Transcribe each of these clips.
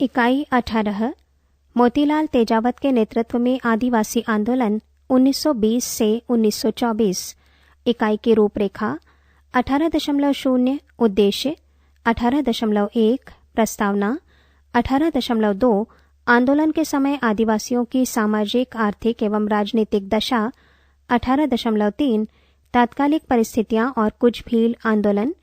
इकाई 18 मोतीलाल तेजावत के नेतृत्व में आदिवासी आंदोलन 1920 से 1924। इकाई की रूपरेखा 18.0 उद्देश्य 18.1 प्रस्तावना 18.2 आंदोलन के समय आदिवासियों की सामाजिक आर्थिक एवं राजनीतिक दशा 18.3 तात्कालिक परिस्थितियां और कुछ भील आंदोलन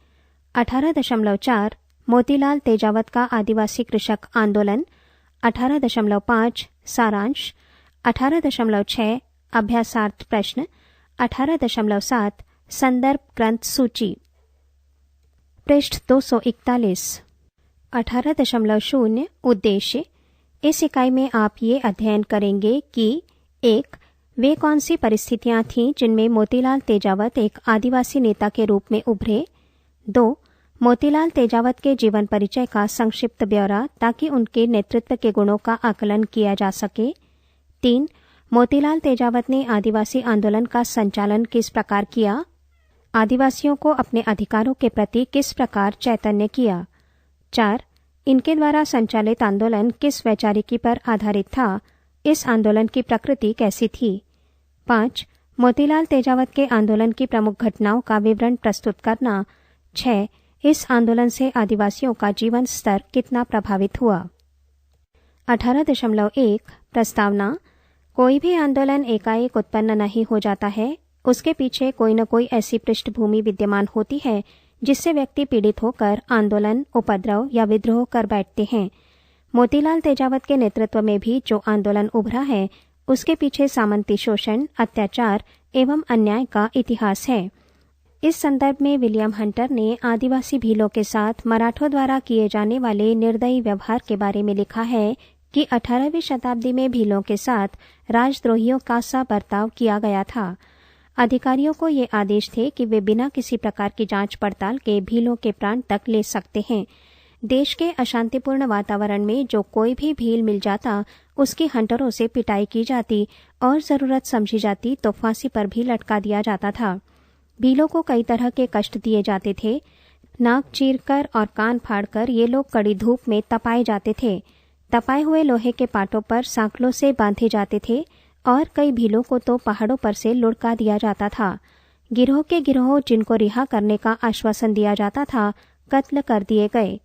18.4 मोतीलाल तेजावत का आदिवासी कृषक आंदोलन 18.5 सारांश 18.6 अभ्यासार्थ प्रश्न 18.7 संदर्भ ग्रंथ सूची। पृष्ठ 241। 18.0 उद्देश्य। इस इकाई में आप ये अध्ययन करेंगे कि 1. वे कौन सी परिस्थितियां थीं जिनमें मोतीलाल तेजावत एक आदिवासी नेता के रूप में उभरे। 2. मोतीलाल तेजावत के जीवन परिचय का संक्षिप्त ब्यौरा ताकि उनके नेतृत्व के गुणों का आकलन किया जा सके। 3. मोतीलाल तेजावत ने आदिवासी आंदोलन का संचालन किस प्रकार किया, आदिवासियों को अपने अधिकारों के प्रति किस प्रकार चैतन्य किया। 4. इनके द्वारा संचालित आंदोलन किस वैचारिकी पर आधारित था, इस आंदोलन की प्रकृति कैसी थी। 5. मोतीलाल तेजावत के आंदोलन की प्रमुख घटनाओं का विवरण प्रस्तुत करना। 6. इस आंदोलन से आदिवासियों का जीवन स्तर कितना प्रभावित हुआ। 18.1 प्रस्तावना। कोई भी आंदोलन एकाएक उत्पन्न नहीं हो जाता है, उसके पीछे कोई न कोई ऐसी पृष्ठभूमि विद्यमान होती है जिससे व्यक्ति पीड़ित होकर आंदोलन, उपद्रव या विद्रोह कर बैठते हैं। मोतीलाल तेजावत के नेतृत्व में भी जो आंदोलन उभरा है उसके पीछे सामंती शोषण, अत्याचार एवं अन्याय का इतिहास है। इस संदर्भ में विलियम हंटर ने आदिवासी भीलों के साथ मराठों द्वारा किए जाने वाले निर्दयी व्यवहार के बारे में लिखा है कि 18वीं शताब्दी में भीलों के साथ राजद्रोहियों का सा बर्ताव किया गया था। अधिकारियों को ये आदेश थे कि वे बिना किसी प्रकार की जांच पड़ताल के भीलों के प्राण तक ले सकते हैं। देश के अशांतिपूर्ण वातावरण में जो कोई भी भील मिल जाता उसकी हंटरों से पिटाई की जाती और जरूरत समझी जाती तो फांसी पर भी लटका दिया जाता था। भीलों को कई तरह के कष्ट दिए जाते थे। नाक चीरकर और कान फाड़कर ये लोग कड़ी धूप में तपाए जाते थे। तपाए हुए लोहे के पाटों पर सांकलों से बांधे जाते थे और कई भीलों को तो पहाड़ों पर से लुढ़का दिया जाता था। गिरोह के गिरोह जिनको रिहा करने का आश्वासन दिया जाता था, कत्ल कर दिए गए।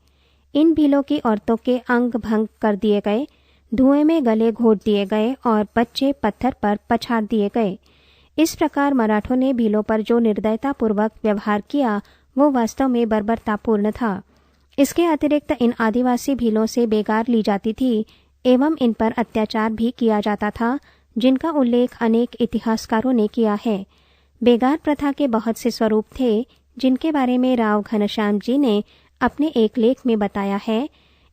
इन भीलों की औरतों के अंग भंग कर दिए गए, धुएं में गले घोट दिए गए और बच्चे पत्थर पर पछाड़ दिए गए। इस प्रकार मराठों ने भीलों पर जो निर्दयतापूर्वक व्यवहार किया वो वास्तव में बर्बरतापूर्ण था। इसके अतिरिक्त इन आदिवासी भीलों से बेगार ली जाती थी एवं इन पर अत्याचार भी किया जाता था, जिनका उल्लेख अनेक इतिहासकारों ने किया है। बेगार प्रथा के बहुत से स्वरूप थे जिनके बारे में राव घनश्याम जी ने अपने एक लेख में बताया है।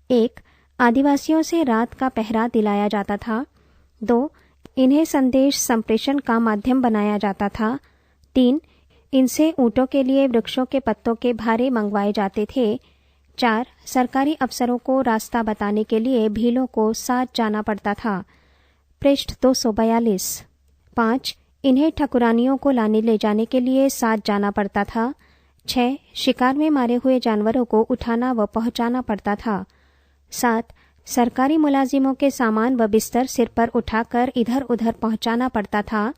1. आदिवासियों से रात का पहरा दिलाया जाता था। 2. इन्हें संदेश संप्रेषण का माध्यम बनाया जाता था। 3. इनसे ऊँटों के लिए वृक्षों के पत्तों के भारे मंगवाए जाते थे। 4. सरकारी अफसरों को रास्ता बताने के लिए भीलों को साथ जाना पड़ता था। पृष्ठ 242। 5. इन्हें ठकुरानियों को लाने ले जाने के लिए साथ जाना पड़ता था। 6. शिकार में मारे हुए जानवरों को उठाना व पहुंचाना पड़ता था। 7. सरकारी मुलाजिमों के सामान व बिस्तर सिर पर उठाकर इधर उधर पहुंचाना पड़ता था।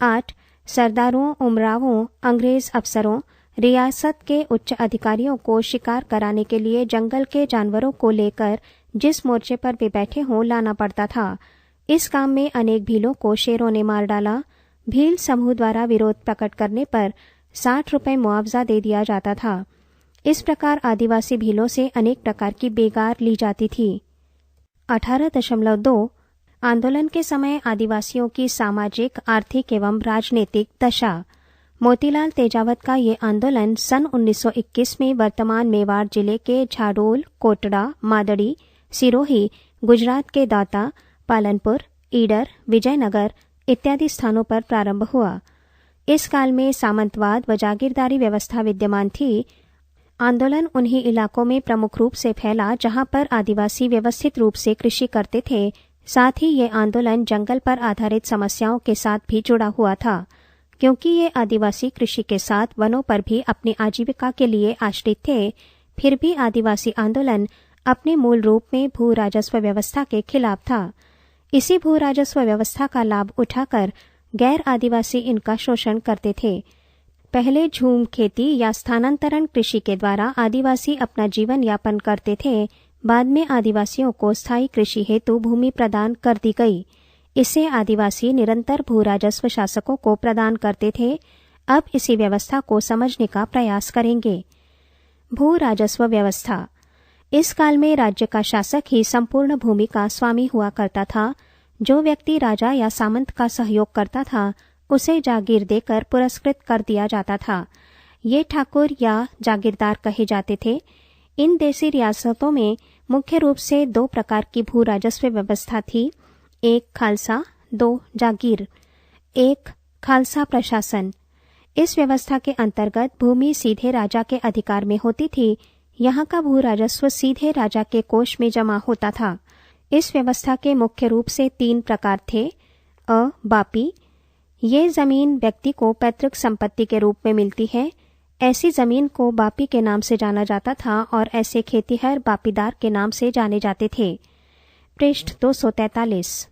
8. सरदारों, उमरावों, अंग्रेज अफसरों, रियासत के उच्च अधिकारियों को शिकार कराने के लिए जंगल के जानवरों को लेकर जिस मोर्चे पर वे बैठे हों लाना पड़ता था। इस काम में अनेक भीलों को शेरों ने मार डाला। भील समूह द्वारा विरोध प्रकट करने पर 60 रुपये मुआवजा दे दिया जाता था। इस प्रकार आदिवासी भीलों से अनेक प्रकार की बेगार ली जाती थी। 18.2 आंदोलन के समय आदिवासियों की सामाजिक, आर्थिक एवं राजनीतिक दशा। मोतीलाल तेजावत का ये आंदोलन सन 1921 में वर्तमान मेवाड़ जिले के झाडोल, कोटड़ा, मादड़ी, सिरोही, गुजरात के दाता, पालनपुर, ईडर, विजयनगर इत्यादि स्थानों पर प्रारंभ हुआ। इस काल में सामंतवाद व जागीरदारी व्यवस्था विद्यमान थी। आंदोलन उन्हीं इलाकों में प्रमुख रूप से फैला जहां पर आदिवासी व्यवस्थित रूप से कृषि करते थे। साथ ही ये आंदोलन जंगल पर आधारित समस्याओं के साथ भी जुड़ा हुआ था, क्योंकि ये आदिवासी कृषि के साथ वनों पर भी अपनी आजीविका के लिए आश्रित थे। फिर भी आदिवासी आंदोलन अपने मूल रूप में भू राजस्व व्यवस्था के खिलाफ था। इसी भू राजस्व व्यवस्था का लाभ उठाकर गैर आदिवासी इनका शोषण करते थे। पहले झूम खेती या स्थानांतरण कृषि के द्वारा आदिवासी अपना जीवन यापन करते थे। बाद में आदिवासियों को स्थायी कृषि हेतु भूमि प्रदान कर दी गई। इससे आदिवासी निरंतर भू राजस्व शासकों को प्रदान करते थे। अब इसी व्यवस्था को समझने का प्रयास करेंगे। भू राजस्व व्यवस्था। इस काल में राज्य का शासक ही संपूर्ण भूमि का स्वामी हुआ करता था। जो व्यक्ति राजा या सामंत का सहयोग करता था उसे जागीर देकर पुरस्कृत कर दिया जाता था। ये ठाकुर या जागीरदार कहे जाते थे। इन देसी रियासतों में मुख्य रूप से 2 प्रकार की भू राजस्व व्यवस्था थी, एक खालसा, 2 जागीर। एक खालसा प्रशासन। इस व्यवस्था के अंतर्गत भूमि सीधे राजा के अधिकार में होती थी। यहाँ का भू राजस्व सीधे राजा के कोष में जमा होता था। इस व्यवस्था के मुख्य रूप से 3 प्रकार थे। बापी। ये जमीन व्यक्ति को पैतृक संपत्ति के रूप में मिलती है। ऐसी जमीन को बापी के नाम से जाना जाता था और ऐसे खेतीहर बापीदार के नाम से जाने जाते थे। पृष्ठ 243।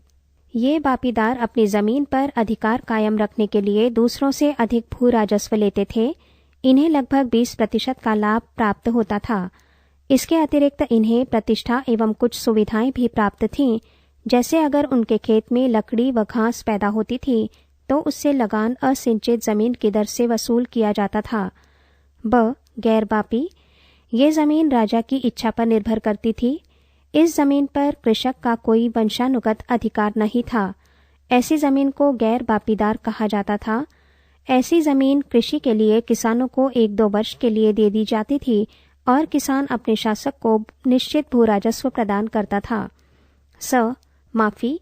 ये बापीदार अपनी जमीन पर अधिकार कायम रखने के लिए दूसरों से अधिक भू राजस्व लेते थे। इन्हें लगभग 20% का लाभ प्राप्त होता था। इसके अतिरिक्त इन्हें प्रतिष्ठा एवं कुछ सुविधाएं भी प्राप्त थीं। जैसे अगर उनके खेत में लकड़ी व घास पैदा होती थी तो उससे लगान असिंचित जमीन की दर से वसूल किया जाता था। गैर बापी। ये जमीन राजा की इच्छा पर निर्भर करती थी। इस जमीन पर कृषक का कोई वंशानुगत अधिकार नहीं था। ऐसी जमीन को गैर बापीदार कहा जाता था। ऐसी जमीन कृषि के लिए किसानों को 1-2 वर्ष के लिए दे दी जाती थी और किसान अपने शासक को निश्चित भू राजस्व प्रदान करता था। माफी।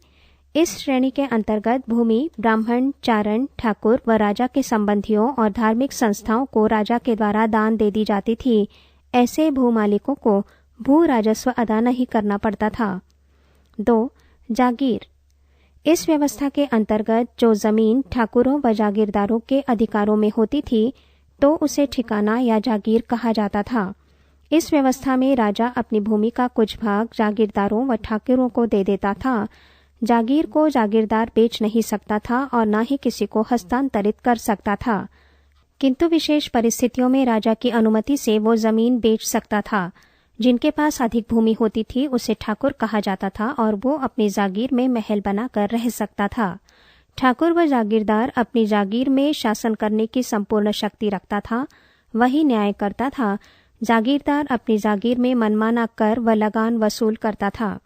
इस श्रेणी के अंतर्गत भूमि ब्राह्मण, चारण, ठाकुर व राजा के संबंधियों और धार्मिक संस्थाओं को राजा के द्वारा दान दे दी जाती थी। ऐसे भूमालिकों को भू राजस्व अदा नहीं करना पड़ता था। 2. जागीर। इस व्यवस्था के अंतर्गत जो जमीन ठाकुरों व जागीरदारों के अधिकारों में होती थी तो उसे ठिकाना या जागीर कहा जाता था। इस व्यवस्था में राजा अपनी भूमि का कुछ भाग जागीरदारों व ठाकुरों को दे देता था। जागीर को जागीरदार बेच नहीं सकता था और न ही किसी को हस्तांतरित कर सकता था, किंतु विशेष परिस्थितियों में राजा की अनुमति से वो जमीन बेच सकता था। जिनके पास अधिक भूमि होती थी उसे ठाकुर कहा जाता था और वो अपनी जागीर में महल बनाकर रह सकता था। ठाकुर व जागीरदार अपनी जागीर में शासन करने की संपूर्ण शक्ति रखता था, वही न्याय करता था। जागीरदार अपनी जागीर में मनमाना कर व लगान वसूल करता था।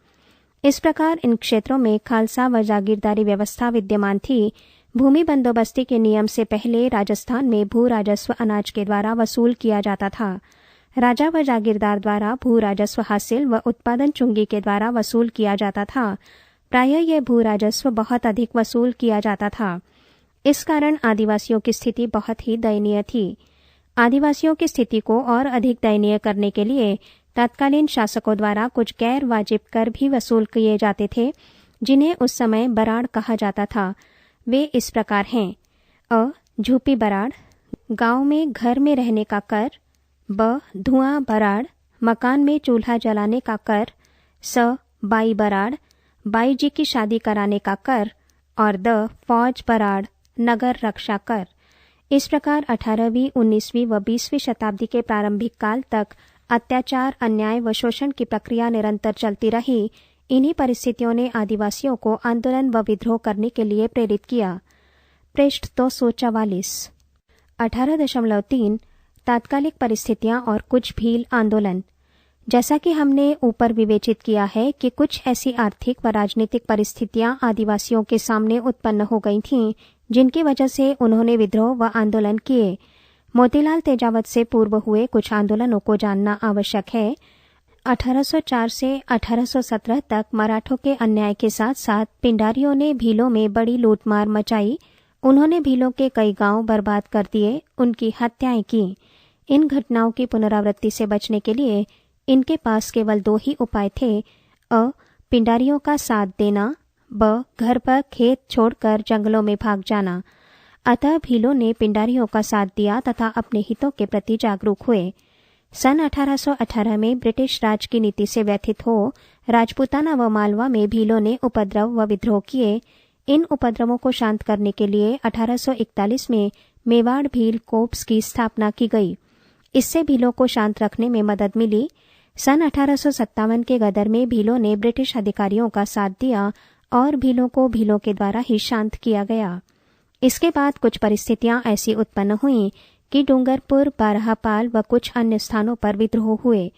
इस प्रकार इन क्षेत्रों में खालसा व जागीरदारी व्यवस्था विद्यमान थी। भूमि बंदोबस्ती के नियम से पहले राजस्थान में भू राजस्व अनाज के द्वारा वसूल किया जाता था। राजा व जागीरदार द्वारा भू राजस्व हासिल व उत्पादन चुंगी के द्वारा वसूल किया जाता था। प्रायः यह भू राजस्व बहुत अधिक वसूल किया जाता था। इस कारण आदिवासियों की स्थिति बहुत ही दयनीय थी। आदिवासियों की स्थिति को और अधिक दयनीय करने के लिए तत्कालीन शासकों द्वारा कुछ गैर वाजिब कर भी वसूल किए जाते थे, जिन्हें उस समय बराड़ कहा जाता था। वे इस प्रकार हैं। झूपी बराड़, गांव में घर में रहने का कर। धुआं बराड़, मकान में चूल्हा जलाने का कर। बाई बराड़, बाई जी की शादी कराने का कर। और फौज बराड़, नगर रक्षा कर। इस प्रकार 18वीं, 19वीं व 20वीं शताब्दी के प्रारंभिक काल तक अत्याचार, अन्याय व शोषण की प्रक्रिया निरंतर चलती रही। इन्हीं परिस्थितियों ने आदिवासियों को आंदोलन व विद्रोह करने के लिए प्रेरित किया। पृष्ठ 244। 18.3 तात्कालिक परिस्थितियां और कुछ भील आंदोलन। जैसा कि हमने ऊपर विवेचित किया है कि कुछ ऐसी आर्थिक व राजनीतिक परिस्थितियां आदिवासियों के सामने उत्पन्न हो गई थीं, जिनकी वजह से उन्होंने विद्रोह व आंदोलन किए। मोतीलाल तेजावत से पूर्व हुए कुछ आंदोलनों को जानना आवश्यक है। 1804 से 1817 तक मराठों के अन्याय के साथ साथ पिंडारियों ने भीलों में बड़ी लूटमार मचाई। उन्होंने भीलों के कई गांव बर्बाद कर दिए, उनकी हत्याएं की। इन घटनाओं की पुनरावृत्ति से बचने के लिए इनके पास केवल 2 ही उपाय थे। पिंडारियों का साथ देना। घर पर खेत छोड़कर जंगलों में भाग जाना। अतः भीलों ने पिंडारियों का साथ दिया तथा अपने हितों के प्रति जागरूक हुए। सन 1818 में ब्रिटिश राज की नीति से व्यथित हो राजपूताना व मालवा में भीलों ने उपद्रव व विद्रोह किए। इन उपद्रवों को शांत करने के लिए 1841 में मेवाड़ भील कोर्प्स की स्थापना की गई। इससे भीलों को शांत रखने में मदद मिली। सन 1857 के गदर में भीलों ने ब्रिटिश अधिकारियों का साथ दिया और भीलों को भीलों के द्वारा ही शांत किया गया। इसके बाद कुछ परिस्थितियां ऐसी उत्पन्न हुईं कि डूंगरपुर, बारहपाल व कुछ अन्य स्थानों पर विद्रोह हुए।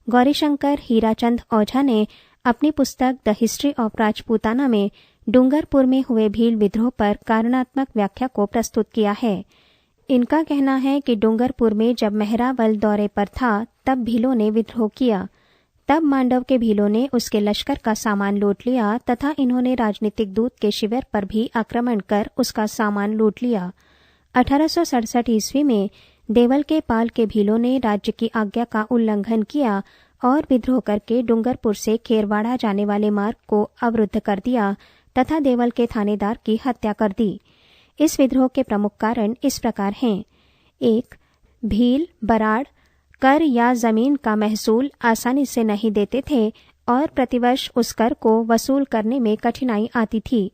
गौरीशंकर हीराचंद ओझा ने अपनी पुस्तक द हिस्ट्री ऑफ राजपूताना में डूंगरपुर में हुए भील विद्रोह पर कारणात्मक व्याख्या को प्रस्तुत किया है। इनका कहना है कि डूंगरपुर में जब मेहरावल दौरे पर था तब भीलों ने विद्रोह किया। तब मांडव के भीलों ने उसके लश्कर का सामान लूट लिया तथा इन्होंने राजनीतिक दूत के शिविर पर भी आक्रमण कर उसका सामान लूट लिया। 1867 ईस्वी में देवल के पाल के भीलों ने राज्य की आज्ञा का उल्लंघन किया और विद्रोह करके डूंगरपुर से खेरवाड़ा जाने वाले मार्ग को अवरुद्ध कर दिया तथा देवल के थानेदार की हत्या कर दी। इस विद्रोह के प्रमुख कारण इस प्रकार हैं। 1. भील बराड़ कर या जमीन का महसूल आसानी से नहीं देते थे और प्रतिवर्ष उस कर को वसूल करने में कठिनाई आती थी।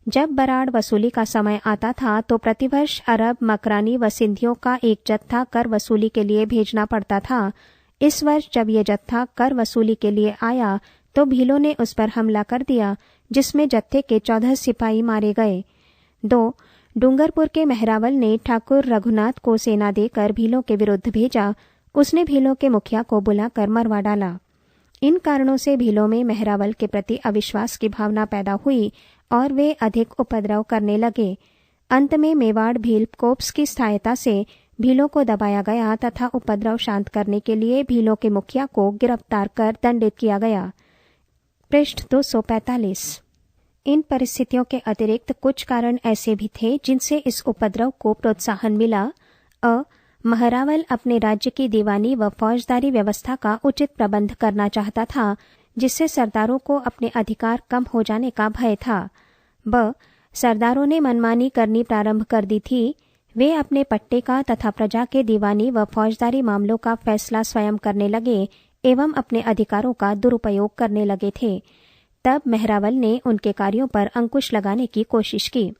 जब बराड़ वसूली का समय आता था तो प्रतिवर्ष अरब, मकरानी व सिंधियों का एक जत्था कर वसूली के लिए भेजना पड़ता था। इस वर्ष जब ये जत्था कर वसूली के लिए आया तो भीलों ने उस पर हमला कर दिया, जिसमें जत्थे के 14 सिपाही मारे गए। 2. डूंगरपुर के मेहरावल ने ठाकुर रघुनाथ को सेना देकर भीलों के विरुद्ध भेजा। उसने भीलों के मुखिया को बुलाकर मरवा डाला। इन कारणों से भीलों में मेहरावल के प्रति अविश्वास की भावना पैदा हुई और वे अधिक उपद्रव करने लगे। अंत में मेवाड़ भील कोर्प्स की सहायता से भीलों को दबाया गया तथा उपद्रव शांत करने के लिए भीलों के मुखिया को गिरफ्तार कर दंडित किया गया। पृष्ठ 245। इन परिस्थितियों के अतिरिक्त कुछ कारण ऐसे भी थे जिनसे इस उपद्रव को प्रोत्साहन मिला। महरावल अपने राज्य की दीवानी व फौजदारी व्यवस्था का उचित प्रबंध करना चाहता था, जिससे सरदारों को अपने अधिकार कम हो जाने का भय था। सरदारों ने मनमानी करनी प्रारंभ कर दी थी। वे अपने पट्टे का तथा प्रजा के दीवानी व फौजदारी मामलों का फैसला स्वयं करने लगे एवं अपने अधिकारों का दुरुपयोग करने लगे थे। तब मेहरावल ने उनके कार्यों पर अंकुश लगाने की कोशिश की।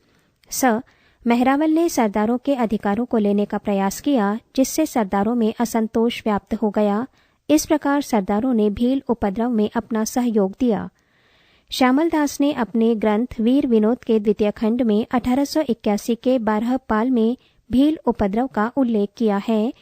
मेहरावल ने सरदारों के अधिकारों को लेने का प्रयास किया, जिससे सरदारों में असंतोष व्याप्त हो गया। इस प्रकार सरदारों ने भील उपद्रव में अपना सहयोग दिया। श्यामल दास ने अपने ग्रंथ वीर विनोद के द्वितीय खंड में 1881 के बारहपाल में भील उपद्रव का उल्लेख किया है।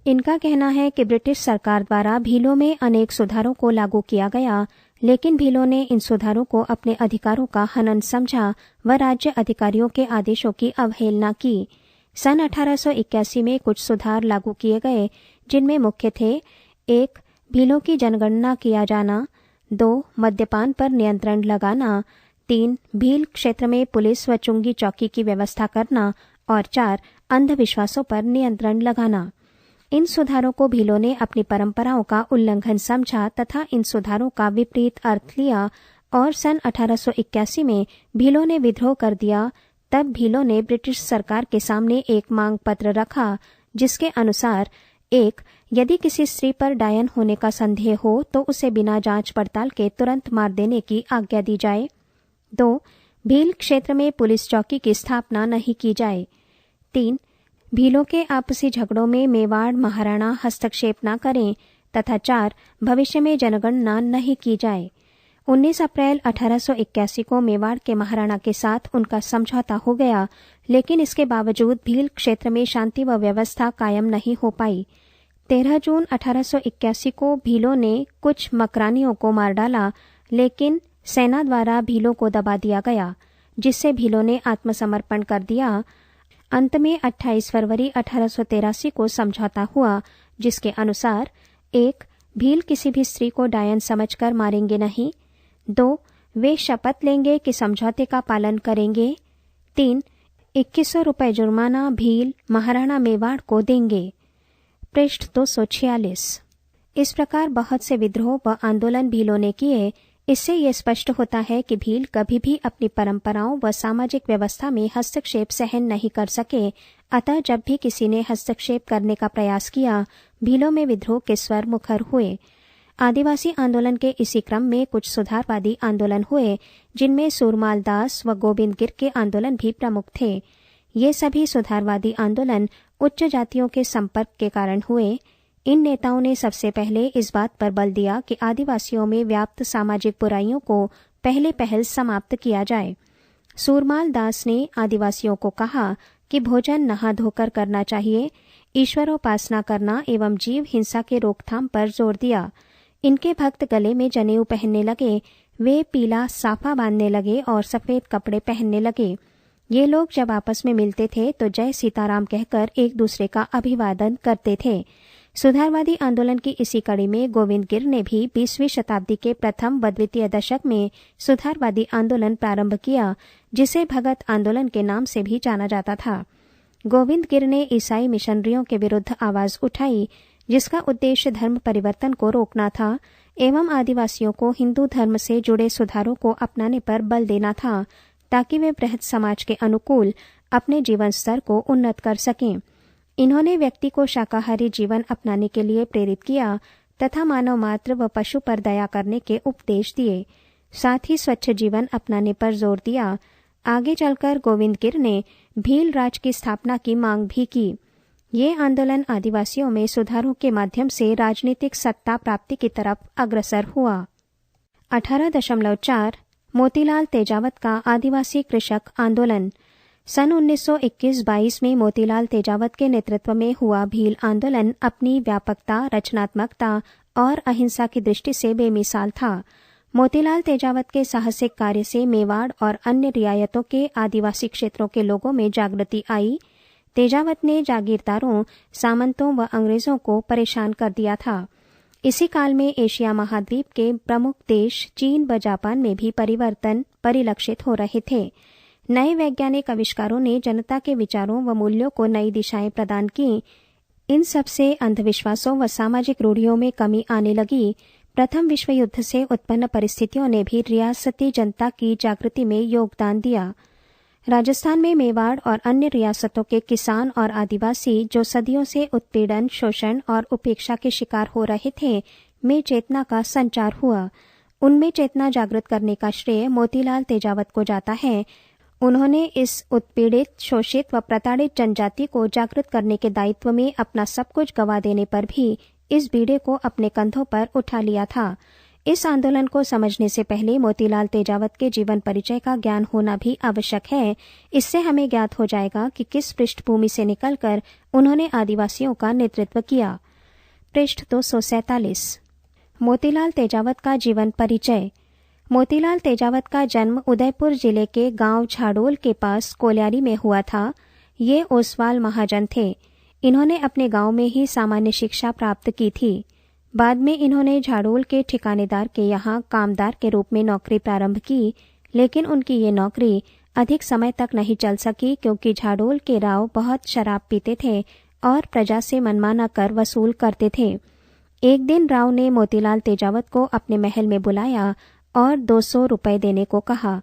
इनका कहना है कि ब्रिटिश सरकार द्वारा भीलों में अनेक सुधारों को लागू किया गया, लेकिन भीलों ने इन सुधारों को अपने अधिकारों का हनन समझा व राज्य अधिकारियों के आदेशों की अवहेलना की। सन 1881 में कुछ सुधार लागू किए गए, जिनमें मुख्य थे: 1. भीलों की जनगणना किया जाना। 2. मद्यपान पर नियंत्रण लगाना। 3. भील क्षेत्र में पुलिस व चुंगी चौकी की व्यवस्था करना। और 4. अंधविश्वासों पर नियंत्रण लगाना। इन सुधारों को भीलों ने अपनी परंपराओं का उल्लंघन समझा तथा इन सुधारों का विपरीत अर्थ लिया और सन 1881 में भीलों ने विद्रोह कर दिया। तब भीलों ने ब्रिटिश सरकार के सामने एक मांग पत्र रखा, जिसके अनुसार: 1. यदि किसी स्त्री पर डायन होने का संदेह हो तो उसे बिना जांच पड़ताल के तुरंत मार देने की आज्ञा दी जाए। 2. भील क्षेत्र में पुलिस चौकी की स्थापना नहीं की जाए। 3. भीलों के आपसी झगड़ों में मेवाड़ महाराणा हस्तक्षेप न करें तथा 4. भविष्य में जनगणना नहीं की जाए। 19 अप्रैल 1881 को मेवाड़ के महाराणा के साथ उनका समझौता हो गया, लेकिन इसके बावजूद भील क्षेत्र में शांति व व्यवस्था कायम नहीं हो पाई। 13 जून 1881 को भीलों ने कुछ मकरानियों को मार डाला, लेकिन सेना द्वारा भीलों को दबा दिया गया, जिससे भीलों ने आत्मसमर्पण कर दिया। अंत में 28 फरवरी 1883 को समझौता हुआ, जिसके अनुसार: 1. भील किसी भी स्त्री को डायन समझकर मारेंगे नहीं। 2. वे शपथ लेंगे कि समझौते का पालन करेंगे। 3. 2100 रुपये जुर्माना भील महाराणा मेवाड़ को देंगे। पृष्ठ 246। इस प्रकार बहुत से विद्रोह व आंदोलन भीलों ने किए। इससे ये स्पष्ट होता है कि भील कभी भी अपनी परंपराओं व सामाजिक व्यवस्था में हस्तक्षेप सहन नहीं कर सके। अतः जब भी किसी ने हस्तक्षेप करने का प्रयास किया, भीलों में विद्रोह के स्वर मुखर हुए। आदिवासी आंदोलन के इसी क्रम में कुछ सुधारवादी आंदोलन हुए, जिनमें सूरमाल दास व गोविंद गिर के आंदोलन भी प्रमुख थे। ये सभी सुधारवादी आंदोलन उच्च जातियों के संपर्क के कारण हुए। इन नेताओं ने सबसे पहले इस बात पर बल दिया कि आदिवासियों में व्याप्त सामाजिक बुराइयों को पहल समाप्त किया जाए। सूरमाल दास ने आदिवासियों को कहा कि भोजन नहा धोकर करना चाहिए, ईश्वरोपासना करना एवं जीव हिंसा के रोकथाम पर जोर दिया। इनके भक्त गले में जनेऊ पहनने लगे, वे पीला साफा बांधने लगे और सफेद कपड़े पहनने लगे। ये लोग जब आपस में मिलते थे तो जय सीताराम कहकर एक दूसरे का अभिवादन करते थे। सुधारवादी आंदोलन की इसी कड़ी में गोविंद गिर ने भी 20वीं शताब्दी के प्रथम व द्वितीय दशक में सुधारवादी आंदोलन प्रारंभ किया, जिसे भगत आंदोलन के नाम से भी जाना जाता था। गोविंद गिर ने ईसाई मिशनरियों के विरुद्ध आवाज उठाई, जिसका उद्देश्य धर्म परिवर्तन को रोकना था एवं आदिवासियों को हिंदू धर्म से जुड़े सुधारों को अपनाने पर बल देना था, ताकि वे बृहद समाज के अनुकूल अपने जीवन स्तर को उन्नत कर सकें। इन्होंने व्यक्ति को शाकाहारी जीवन अपनाने के लिए प्रेरित किया तथा मानव मात्र व पशु पर दया करने के उपदेश दिए। साथ ही स्वच्छ जीवन अपनाने पर जोर दिया। आगे चलकर गोविंद गिर ने भील राज की स्थापना की मांग भी की। ये आंदोलन आदिवासियों में सुधारों के माध्यम से राजनीतिक सत्ता प्राप्ति की तरफ अग्रसर हुआ। 18.4 मोतीलाल तेजावत का आदिवासी कृषक आंदोलन। सन 1921-22 में मोतीलाल तेजावत के नेतृत्व में हुआ भील आंदोलन अपनी व्यापकता, रचनात्मकता और अहिंसा की दृष्टि से बेमिसाल था। मोतीलाल तेजावत के साहसिक कार्य से मेवाड़ और अन्य रियायतों के आदिवासी क्षेत्रों के लोगों में जागृति आई। तेजावत ने जागीरदारों, सामंतों व अंग्रेजों को परेशान कर दिया था। इसी काल में एशिया महाद्वीप के प्रमुख देश चीन व जापान में भी परिवर्तन परिलक्षित हो रहे थे। नए वैज्ञानिक आविष्कारों ने जनता के विचारों व मूल्यों को नई दिशाएं प्रदान की। इन सबसे अंधविश्वासों व सामाजिक रूढ़ियों में कमी आने लगी। प्रथम विश्व युद्ध से उत्पन्न परिस्थितियों ने भी रियासती जनता की जागृति में योगदान दिया। राजस्थान में मेवाड़ और अन्य रियासतों के किसान और आदिवासी जो सदियों से उत्पीड़न, शोषण और उपेक्षा के शिकार हो रहे थे, में चेतना का संचार हुआ। उनमें चेतना जागृत करने का श्रेय मोतीलाल तेजावत को जाता है। उन्होंने इस उत्पीड़ित, शोषित व प्रताड़ित जनजाति को जागृत करने के दायित्व में अपना सब कुछ गंवा देने पर भी इस बीड़े को अपने कंधों पर उठा लिया था। इस आंदोलन को समझने से पहले मोतीलाल तेजावत के जीवन परिचय का ज्ञान होना भी आवश्यक है। इससे हमें ज्ञात हो जाएगा कि किस पृष्ठभूमि से निकलकर उन्होंने आदिवासियों का नेतृत्व किया। पृष्ठ 247। मोतीलाल तेजावत का जीवन परिचय। मोतीलाल तेजावत का जन्म उदयपुर जिले के गांव झाड़ोल के पास कोल्यारी में हुआ था। ये ओसवाल महाजन थे। इन्होंने अपने गांव में ही सामान्य शिक्षा प्राप्त की थी। बाद में इन्होंने झाड़ोल के ठिकानेदार के यहाँ कामदार के रूप में नौकरी प्रारंभ की, लेकिन उनकी ये नौकरी अधिक समय तक नहीं चल सकी, क्योंकि झाड़ोल के राव बहुत शराब पीते थे और प्रजा से मनमाना कर वसूल करते थे। एक दिन राव ने मोतीलाल तेजावत को अपने महल में बुलाया और 200 रुपए देने को कहा।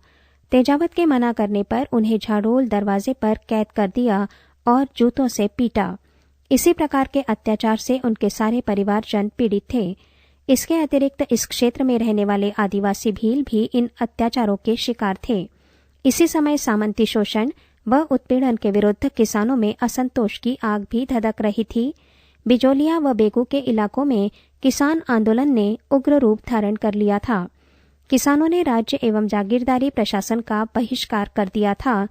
तेजावत के मना करने पर उन्हें झाड़ोल दरवाजे पर कैद कर दिया और जूतों से पीटा। इसी प्रकार के अत्याचार से उनके सारे परिवारजन पीड़ित थे। इसके अतिरिक्त इस क्षेत्र में रहने वाले आदिवासी भील भी इन अत्याचारों के शिकार थे। इसी समय सामंती शोषण व उत्पीड़न के विरुद्ध किसानों में असंतोष की आग भी धधक रही थी। बिजोलिया व बेगू के इलाकों में किसान आंदोलन ने उग्र रूप धारण कर लिया था। किसानों ने राज्य एवं जागीरदारी प्रशासन का बहिष्कार कर दिया था।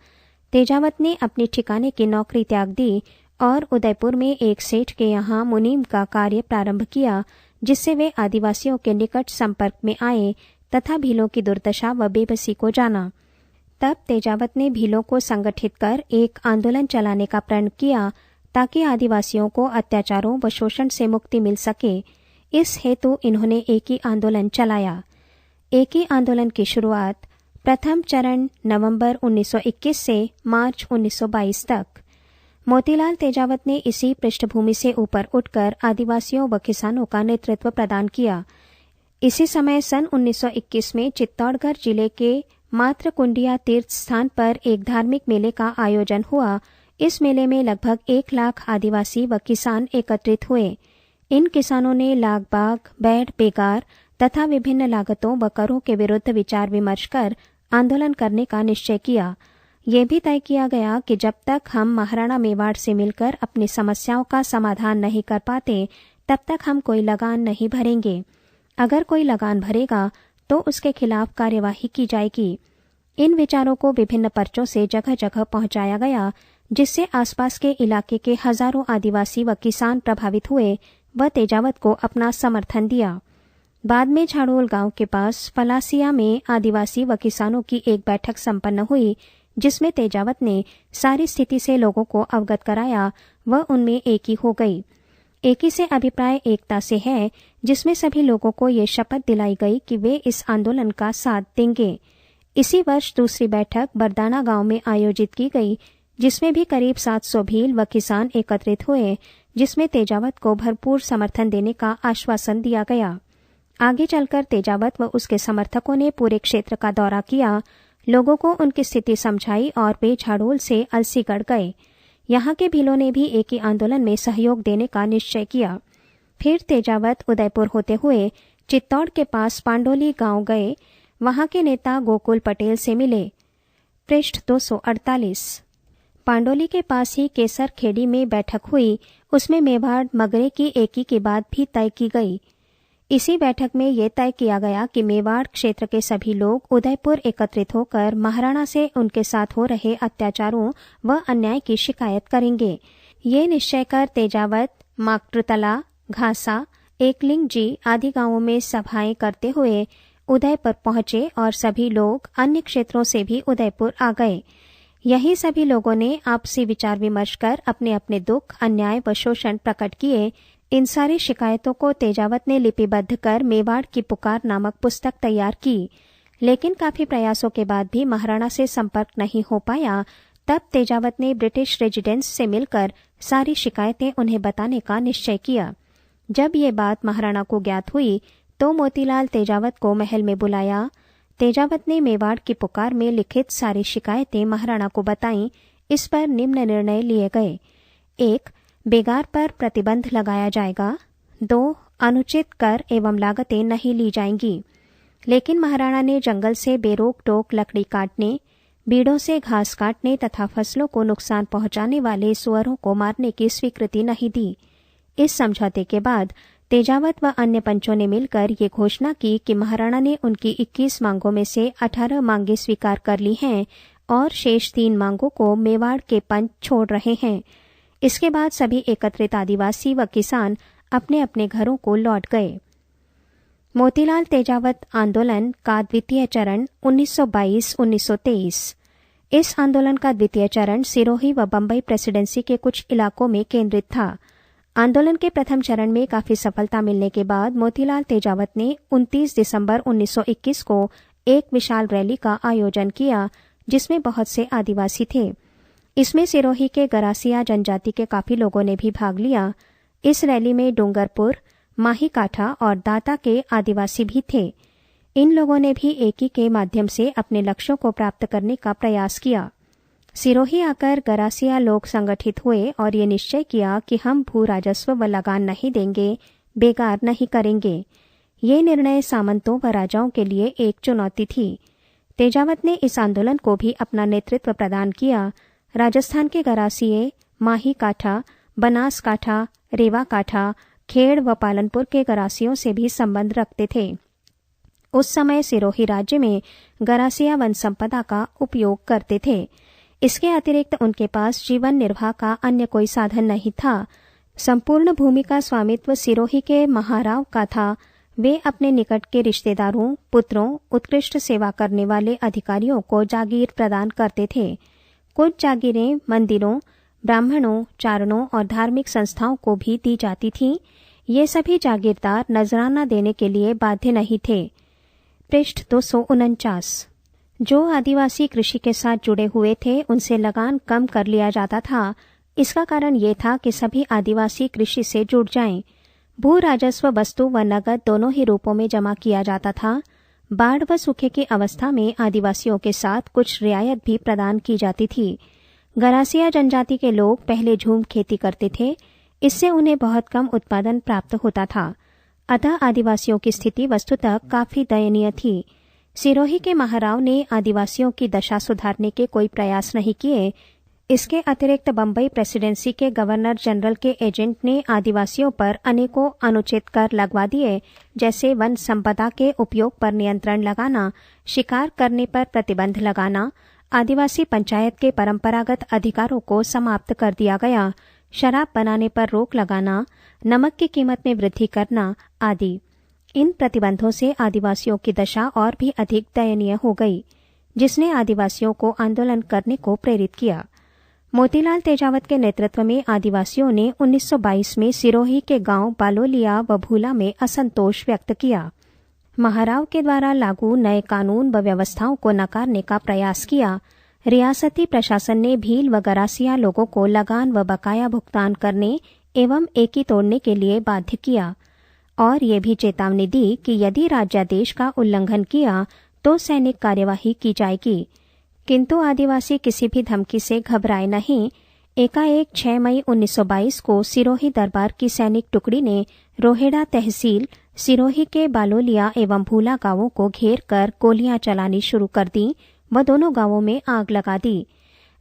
तेजावत ने अपने ठिकाने की नौकरी त्याग दी और उदयपुर में एक सेठ के यहाँ मुनीम का कार्य प्रारंभ किया, जिससे वे आदिवासियों के निकट संपर्क में आए तथा भीलों की दुर्दशा व बेबसी को जाना। तब तेजावत ने भीलों को संगठित कर एक आंदोलन चलाने का प्रण किया, ताकि आदिवासियों को अत्याचारों व शोषण से मुक्ति मिल सके। इस हेतु इन्होंने एक ही आंदोलन चलाया। एक ही आंदोलन की शुरुआत प्रथम चरण नवंबर 1921 से मार्च 1922 तक। मोतीलाल तेजावत ने इसी पृष्ठभूमि से ऊपर उठकर आदिवासियों व किसानों का नेतृत्व प्रदान किया। इसी समय सन 1921 में चित्तौड़गढ़ जिले के मातृकुंडिया तीर्थ स्थान पर एक धार्मिक मेले का आयोजन हुआ। इस मेले में लगभग 1 लाख आदिवासी व किसान एकत्रित हुए। इन किसानों ने लाग बाग, बैठ बेगार तथा विभिन्न लागतों व करों के विरुद्ध विचार विमर्श कर आंदोलन करने का निश्चय किया। ये भी तय किया गया कि जब तक हम महाराणा मेवाड़ से मिलकर अपनी समस्याओं का समाधान नहीं कर पाते, तब तक हम कोई लगान नहीं भरेंगे। अगर कोई लगान भरेगा तो उसके खिलाफ कार्यवाही की जाएगी। इन विचारों को विभिन्न पर्चों से जगह जगह पहुंचाया गया, जिससे आसपास के इलाके के हजारों आदिवासी व किसान प्रभावित हुए व तेजावत को अपना समर्थन दिया। बाद में झाड़ोल गांव के पास पलासिया में आदिवासी व किसानों की एक बैठक संपन्न हुई, जिसमें तेजावत ने सारी स्थिति से लोगों को अवगत कराया व उनमें एकी हो गई। एकी से अभिप्राय एकता से है, जिसमें सभी लोगों को ये शपथ दिलाई गई कि वे इस आंदोलन का साथ देंगे। इसी वर्ष दूसरी बैठक बरदाना गांव में आयोजित की गई, जिसमें भी करीब 700 भील व किसान एकत्रित हुए, जिसमें तेजावत को भरपूर समर्थन देने का आश्वासन दिया गया। आगे चलकर तेजावत व उसके समर्थकों ने पूरे क्षेत्र का दौरा किया, लोगों को उनकी स्थिति समझाई और वे झाड़ोल से अलसीगढ़ गए। यहाँ के भीलों ने भी एक ही आंदोलन में सहयोग देने का निश्चय किया। फिर तेजावत उदयपुर होते हुए चित्तौड़ के पास पांडोली गांव गए। वहां के नेता गोकुल पटेल से मिले। पृष्ठ 248। पांडोली के पास ही केसर खेड़ी में बैठक हुई, उसमें मेवाड़ मगरे की एकी की बात भी तय की गई। इसी बैठक में ये तय किया गया कि मेवाड़ क्षेत्र के सभी लोग उदयपुर एकत्रित होकर महाराणा से उनके साथ हो रहे अत्याचारों व अन्याय की शिकायत करेंगे। ये निश्चय कर तेजावत, माकट्रुतला, घासा, एकलिंग जी आदि गांवों में सभाएं करते हुए उदयपुर पहुंचे और सभी लोग अन्य क्षेत्रों से भी उदयपुर आ गए। यही सभी लोगों ने आपसी विचार विमर्श कर अपने अपने दुख, अन्याय व शोषण प्रकट किए। इन सारी शिकायतों को तेजावत ने लिपिबद्ध कर मेवाड़ की पुकार नामक पुस्तक तैयार की, लेकिन काफी प्रयासों के बाद भी महाराणा से संपर्क नहीं हो पाया। तब तेजावत ने ब्रिटिश रेजिडेंट्स से मिलकर सारी शिकायतें उन्हें बताने का निश्चय किया। जब ये बात महाराणा को ज्ञात हुई तो मोतीलाल तेजावत को महल में बुलाया। तेजावत ने मेवाड़ की पुकार में लिखित सारी शिकायतें महाराणा को बताईं। इस पर निम्न निर्णय लिए गए। 1. बेगार पर प्रतिबंध लगाया जाएगा। 2. अनुचित कर एवं लागतें नहीं ली जाएंगी। लेकिन महाराणा ने जंगल से बेरोक टोक लकड़ी काटने, बीड़ों से घास काटने तथा फसलों को नुकसान पहुंचाने वाले सुअरों को मारने की स्वीकृति नहीं दी। इस समझौते के बाद तेजावत व अन्य पंचों ने मिलकर ये घोषणा की कि महाराणा ने उनकी 21 मांगों में से 18 मांगें स्वीकार कर ली हैं और शेष 3 मांगों को मेवाड़ के पंच छोड़ रहे हैं। इसके बाद सभी एकत्रित आदिवासी व किसान अपने अपने घरों को लौट गए। मोतीलाल तेजावत आंदोलन का द्वितीय चरण 1922-1923। इस आंदोलन का द्वितीय चरण सिरोही व बंबई प्रेसिडेंसी के कुछ इलाकों में केंद्रित था। आंदोलन के प्रथम चरण में काफी सफलता मिलने के बाद मोतीलाल तेजावत ने 29 दिसंबर 1921 को एक विशाल रैली का आयोजन किया, जिसमें बहुत से आदिवासी थे। इसमें सिरोही के गरासिया जनजाति के काफी लोगों ने भी भाग लिया। इस रैली में डूंगरपुर, माही काठा और दाता के आदिवासी भी थे। इन लोगों ने भी एकी के माध्यम से अपने लक्ष्यों को प्राप्त करने का प्रयास किया। सिरोही आकर गरासिया लोग संगठित हुए और ये निश्चय किया कि हम भू राजस्व व लगान नहीं देंगे, बेगार नहीं करेंगे। ये निर्णय सामंतों व राजाओं के लिए एक चुनौती थी। तेजावत ने इस आंदोलन को भी अपना नेतृत्व प्रदान किया। राजस्थान के गरासिये माही काठा, बनास काठा, रेवा काठा, खेड़ व पालनपुर के गरासियों से भी संबंध रखते थे। उस समय सिरोही राज्य में गरासिया वन संपदा का उपयोग करते थे। इसके अतिरिक्त उनके पास जीवन निर्वाह का अन्य कोई साधन नहीं था। संपूर्ण भूमि का स्वामित्व सिरोही के महाराव का था। वे अपने निकट के रिश्तेदारों, पुत्रों, उत्कृष्ट सेवा करने वाले अधिकारियों को जागीर प्रदान करते थे। कुछ जागीरें मंदिरों, ब्राह्मणों, चारणों और धार्मिक संस्थाओं को भी दी जाती थीं। ये सभी जागीरदार नजराना देने के लिए बाध्य नहीं थे। पृष्ठ 249। जो आदिवासी कृषि के साथ जुड़े हुए थे उनसे लगान कम कर लिया जाता था। इसका कारण ये था कि सभी आदिवासी कृषि से जुड़ जाएं। भू राजस्व वस्तु व नगद दोनों ही रूपों में जमा किया जाता था। बाढ़ व सूखे की अवस्था में आदिवासियों के साथ कुछ रियायत भी प्रदान की जाती थी। गरासिया जनजाति के लोग पहले झूम खेती करते थे। इससे उन्हें बहुत कम उत्पादन प्राप्त होता था। अतः आदिवासियों की स्थिति वस्तुतः काफी दयनीय थी। सिरोही के महाराव ने आदिवासियों की दशा सुधारने के कोई प्रयास नहीं किए। इसके अतिरिक्त बंबई प्रेसिडेंसी के गवर्नर जनरल के एजेंट ने आदिवासियों पर अनेकों अनुचित कर लगवा दिए, जैसे वन संपदा के उपयोग पर नियंत्रण लगाना, शिकार करने पर प्रतिबंध लगाना, आदिवासी पंचायत के परंपरागत अधिकारों को समाप्त कर दिया गया, शराब बनाने पर रोक लगाना, नमक की कीमत में वृद्धि करना आदि। इन प्रतिबंधों से आदिवासियों की दशा और भी अधिक दयनीय हो गई, जिसने आदिवासियों को आंदोलन करने को प्रेरित किया। मोतीलाल तेजावत के नेतृत्व में आदिवासियों ने 1922 में सिरोही के गांव बालोलिया व भूला में असंतोष व्यक्त किया। महाराव के द्वारा लागू नए कानून व व्यवस्थाओं को नकारने का प्रयास किया। रियासती प्रशासन ने भील व गरासिया लोगों को लगान व बकाया भुगतान करने एवं एकी तोड़ने के लिए बाध्य किया और ये भी चेतावनी दी कि यदि राज्यादेश का उल्लंघन किया तो सैनिक कार्यवाही की जाएगी। किंतु आदिवासी किसी भी धमकी से घबराए नहीं। एकाएक 6 मई 1922 को सिरोही दरबार की सैनिक टुकड़ी ने रोहेड़ा तहसील सिरोही के बालोलिया एवं भूला गांवों को घेर कर गोलियां चलानी शुरू कर दी व दोनों गांवों में आग लगा दी।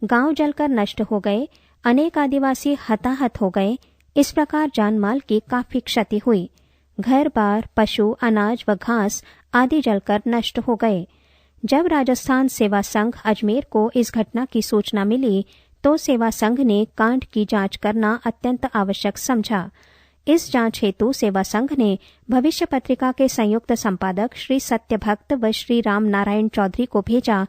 गांव जलकर नष्ट हो गए। अनेक आदिवासी हताहत हो गए। इस प्रकार जानमाल की काफी क्षति हुई। घर बार, पशु, अनाज व घास आदि जलकर नष्ट हो गए। जब राजस्थान सेवा संघ अजमेर को इस घटना की सूचना मिली तो सेवा संघ ने कांड की जांच करना अत्यंत आवश्यक समझा। इस जांच हेतु सेवा संघ ने भविष्य पत्रिका के संयुक्त संपादक श्री सत्यभक्त व श्री राम नारायण चौधरी को भेजा।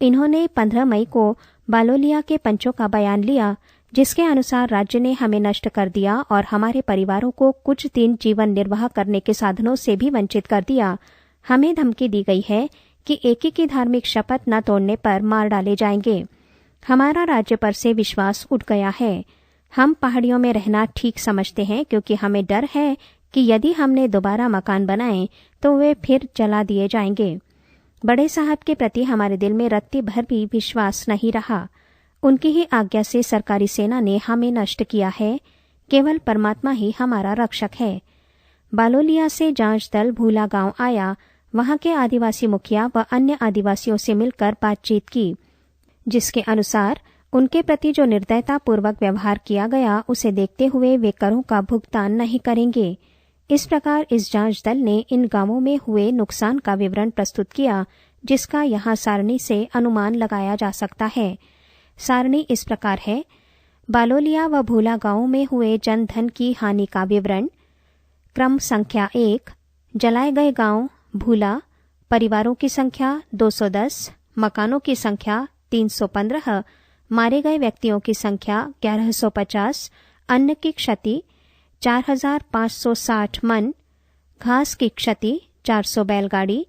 इन्होंने 15 मई को बालोलिया के पंचों का बयान लिया, जिसके अनुसार राज्य ने हमें नष्ट कर दिया और हमारे परिवारों को कुछ दिन जीवन निर्वाह करने के साधनों से भी वंचित कर दिया। हमें धमकी दी गई है कि एकी की धार्मिक शपथ न तोड़ने पर मार डाले जाएंगे। हमारा राज्य पर से विश्वास उठ गया है। हम पहाड़ियों में रहना ठीक समझते हैं क्योंकि हमें डर है कि यदि हमने दोबारा मकान बनाए तो वे फिर जला दिए जाएंगे। बड़े साहब के प्रति हमारे दिल में रत्ती भर भी विश्वास नहीं रहा। उनकी ही आज्ञा से सरकारी सेना ने हमें नष्ट किया है। केवल परमात्मा ही हमारा रक्षक है। बालोलिया से जांच दल भूला गांव आया। वहां के आदिवासी मुखिया व अन्य आदिवासियों से मिलकर बातचीत की, जिसके अनुसार उनके प्रति जो निर्दयतापूर्वक व्यवहार किया गया उसे देखते हुए वे करों का भुगतान नहीं करेंगे। इस प्रकार इस जांच दल ने इन गांवों में हुए नुकसान का विवरण प्रस्तुत किया, जिसका यहाँ सारणी से अनुमान लगाया जा सकता है। सारणी इस प्रकार है: बालोलिया व भूला गांवों में हुए जनधन की हानि का विवरण। क्रम संख्या 1, जलाए गए गांव भूला, परिवारों की संख्या 210, मकानों की संख्या 315, मारे गए व्यक्तियों की संख्या 1150, अन्न की क्षति 4560 मन, घास की क्षति 400 बैलगाड़ी,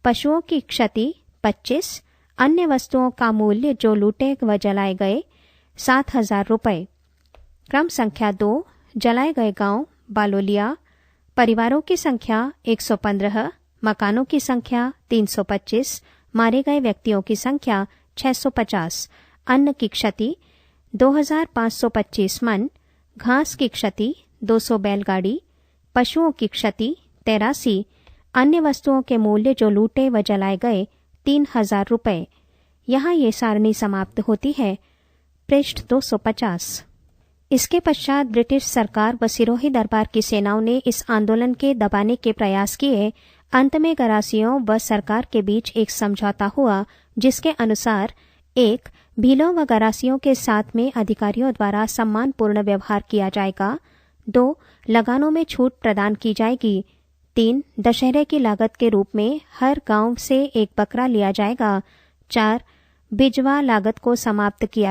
पशुओं की क्षति 25, अन्य वस्तुओं का मूल्य जो लूटे व जलाए गए 7000 रुपये। क्रम संख्या 2, जलाए गए गांव बालोलिया, परिवारों की संख्या 115, मकानों की संख्या 325, मारे गए व्यक्तियों की संख्या 650, अन्न की क्षति 2525 मन, घास की क्षति 200 बैलगाड़ी, पशुओं की क्षति 83, अन्य वस्तुओं के मूल्य जो लूटे व जलाए गए 3000 रुपये। यहाँ ये सारणी समाप्त होती है। पृष्ठ 250। इसके पश्चात ब्रिटिश सरकार व सिरोही दरबार की सेनाओं ने इस आंदोलन के दबाने के प्रयास किए। अंत में गरासियों व सरकार के बीच एक समझौता हुआ, जिसके अनुसार 1. भीलों व गरासियों के साथ में अधिकारियों द्वारा सम्मानपूर्ण व्यवहार किया जाएगा। 2. लगानों में छूट प्रदान की जाएगी। 3. दशहरे की लागत के रूप में हर गांव से एक बकरा लिया जाएगा। 4. बिजवा लागत को समाप्त किया